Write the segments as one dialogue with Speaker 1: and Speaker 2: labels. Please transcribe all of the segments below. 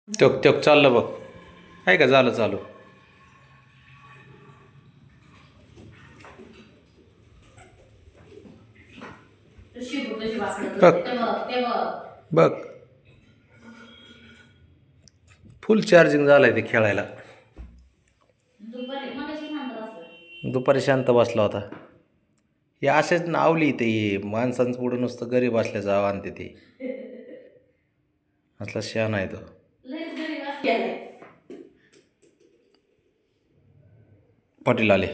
Speaker 1: त्योक त्योक चाललं बघ. आहे का झालं चालू. बघ बघ फुल चार्जिंग झालंय ते खेळायला. दुपारी शांत बसला होता. हे असेच नावली ते माणसांचं पुढं नुसतं गरीब असल्याचं आव्हान ते असला शहाणा आहे तो. पाटील आले.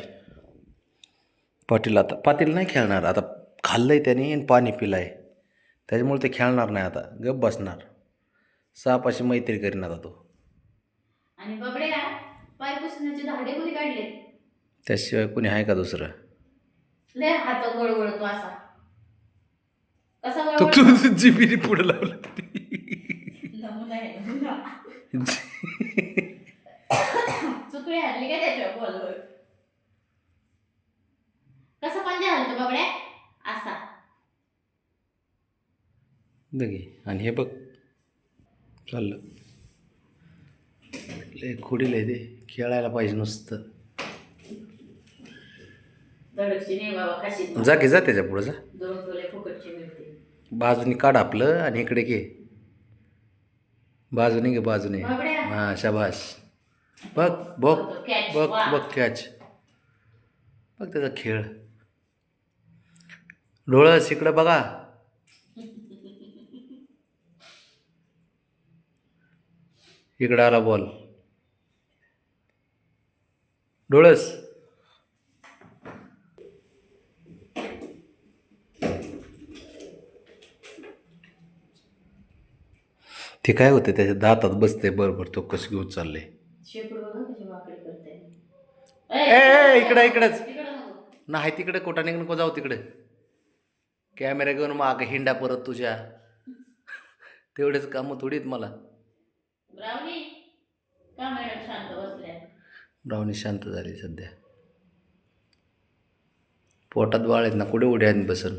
Speaker 1: पाटील आता पाटील नाही खेळणार आता. खाल्लंय त्याने आणि पाणी पिलंय त्याच्यामुळे ते खेळणार नाही आता. गप बसणार. सापाशी मैत्री करीन आता तो.
Speaker 2: आणि बबड्या पाय पुसण्याचे धाडे कोणी काढले?
Speaker 1: त्याशिवाय कोणी आहे का दुसरं?
Speaker 2: लय हात गळगळतो असा. कसा
Speaker 1: तू
Speaker 2: गळगळतो?
Speaker 1: तू जिबीने पुढे लावलं.
Speaker 2: नमुना आहे नमुना. चुकळी हल्ली काय त्याच्या बॉलवर? कसा पंजा हलतो बबड्या? असा.
Speaker 1: बघे आणि हे बघ चाललं. लय खोडील आहे ते. खेळायला पाहिजे नुसतं.
Speaker 2: धडकची नाही बाबा खाशी.
Speaker 1: जा की जा त्याच्या पुढं जा.
Speaker 2: 2 तोले फुकटची मिळते.
Speaker 1: बाजूने काढ आपलं आणि इकडे घे. बाजूने घे बाजूने.
Speaker 2: बबड्या.
Speaker 1: हां शाबास. बघ बघ बघ बघ कॅच. बघ त्याचा खेळ. डोळस इकडं बघा. इकडं आला बॉल. डोळस ते काय होतं त्याच्या दातात बसते बरोबर. तो कसं घेऊन चाललंय.
Speaker 2: शेपूट बघा कशी वाकडी करते.
Speaker 1: ए इकडं इकडंच
Speaker 2: तिकडं नको.
Speaker 1: नाही. तिकडे कोटाने नको जाऊ. तिकडे कॅमेरा घेऊन माग हिंडा परत तुझ्या. तेवढेच कामं थोडीत मला.
Speaker 2: ब्रावणी का मॅडम शांत बसल्या?
Speaker 1: ब्रावणी शांत झाली सध्या. पोटात बाळ आहेत ना कुठे उड्या आणि बसन.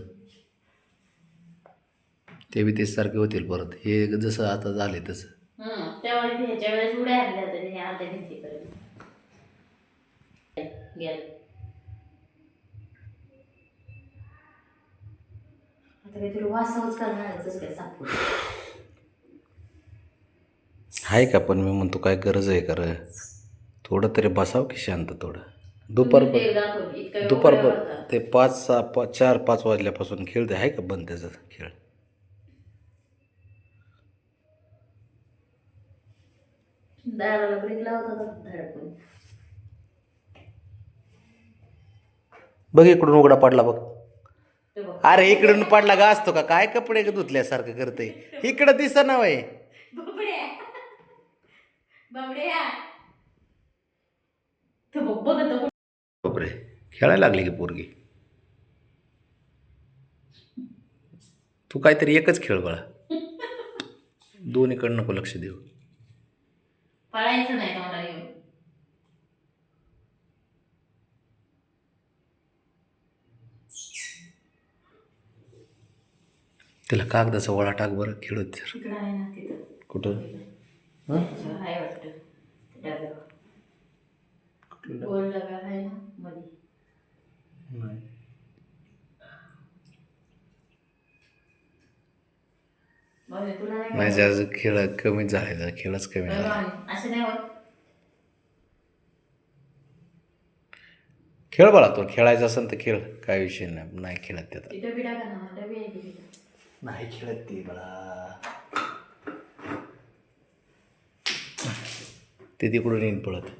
Speaker 1: ते बी तेच सारखे होतील परत. हे जसं आता झाले तसं.
Speaker 2: त्यावेळी ह्याच्या वेळेस उड्या हल्ल्या होत्या त्याने अर्ध्या भिंतीकडे गेलं. आता काहीतरी वासवच करणार आहे तसं काय सापड.
Speaker 1: आहे का पण मी म्हणतो काय गरज आहे कर. थोडं तरी बसाव की शांत थोडं. दुपार ते 4-5 वाजल्यापासून खेळते. आहे का बंद त्याचा खेळ?
Speaker 2: दाराला ब्रेक लावत होता धडकून.
Speaker 1: बघ इकडून उघडा पडला बघ. अरे इकडून पडला का असतो का काय? कपडे धुतल्यासारखं करते. इकडं दिसा ना वय. बापरे खेळायला लागली की पोरगी. तू काहीतरी एकच खेळ बाळा. दोन्हीकडे नको लक्ष देऊ.
Speaker 2: पळायचं नाही तुम्हाला घेऊन.
Speaker 1: तिला कागदाचा वळा टाक बरं. खेळत
Speaker 2: तिकडं आहे ना तिथं.
Speaker 1: कुठं
Speaker 2: आहे वाटतं डब्यावर. गोल डबा आहे ना मध्ये.
Speaker 1: नाही आज खेळ कमी झाले. खेळच कमी झाला.
Speaker 2: असं नाही होत.
Speaker 1: खेळ बाळा. तो खेळायचा असेल तर खेळ. काय विषय नाही. नाही खेळत त्यात.
Speaker 2: तिथं बी टाका ना डबे आहे.
Speaker 1: नाही खेळत ते बाळा. ते तिकडून येईन पळत.